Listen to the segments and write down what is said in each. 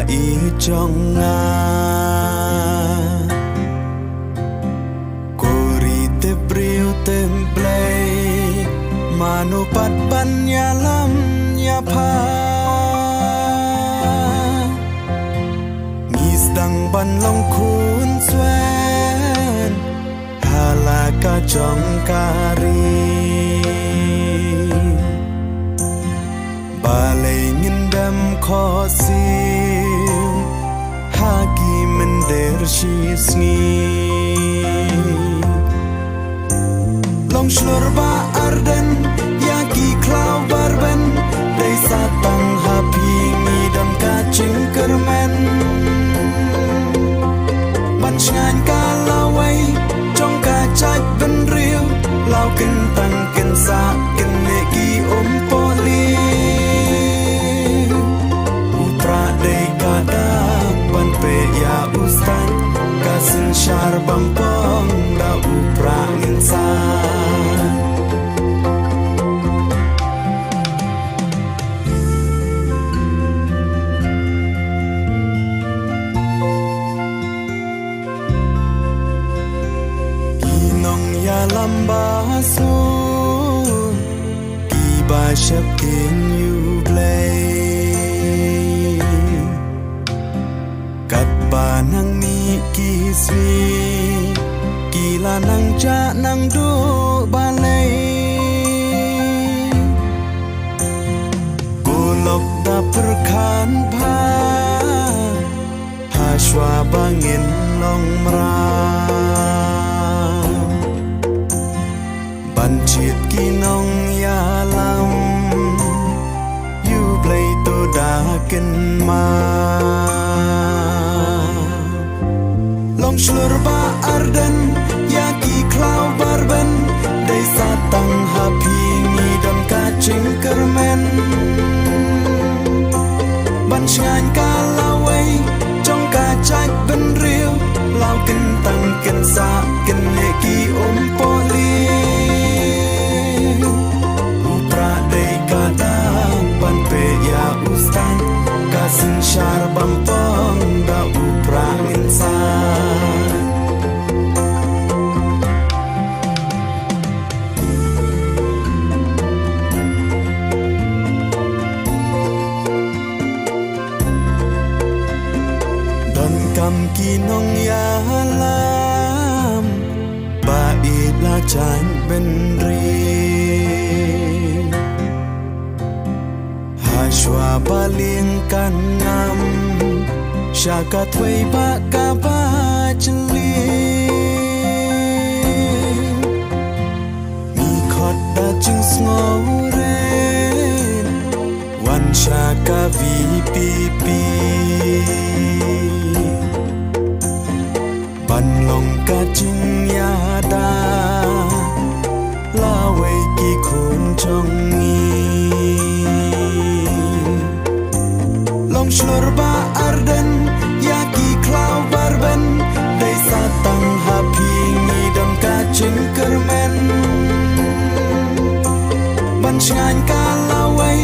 i trong nga kori te briu templay manu pat ban ya lam ya pha ngis dang ban long khun swen hala ka trong kari balay ngin dam kho siu hagi mender shi sngi long shlur ba arden yaki klau barben dei satang happy mi dam ka ching kermen ban ngan ka lawai trong ka chai ben riu lau kin tang kin sa kin ne ki poli utra dei ka da ban pe ya ustan kasin shar bampong da upra insan lamba sun ki ba shep kin you play kat ba nang mi ki swi ki la nang cha nang du ba lay ko lok da per khan pha ha shwa bangin long mra ban chiết ki nong ya lam you play to da ken ma long shlur ba arden ya ki klau barben dei satang happy mi dam ka ching kermen ban ngan ka lawai trong ka chai ben riu lau ken tang ken sa ken ne ki poli kasin shar bampong da upra insan don kam kinong ya lam ba ila chan ben ri shwa baling kan ngam shaka thwei ba ka ba chli mi khot da chung sngo re wan shaka vi pi pi ban long ka chung ya da la wei ki khun chong ni long shlur ba arden yaki klau barben dei satang happy mi dam ka ching kermen ban ngan ka lawai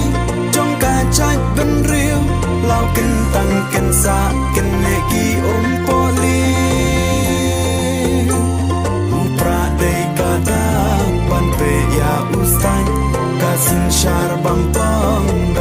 trong ka chai ben riu lau ken tang ken sa ken ne ki poli upra dei ka da ban pe ya ustan kasin shar bampong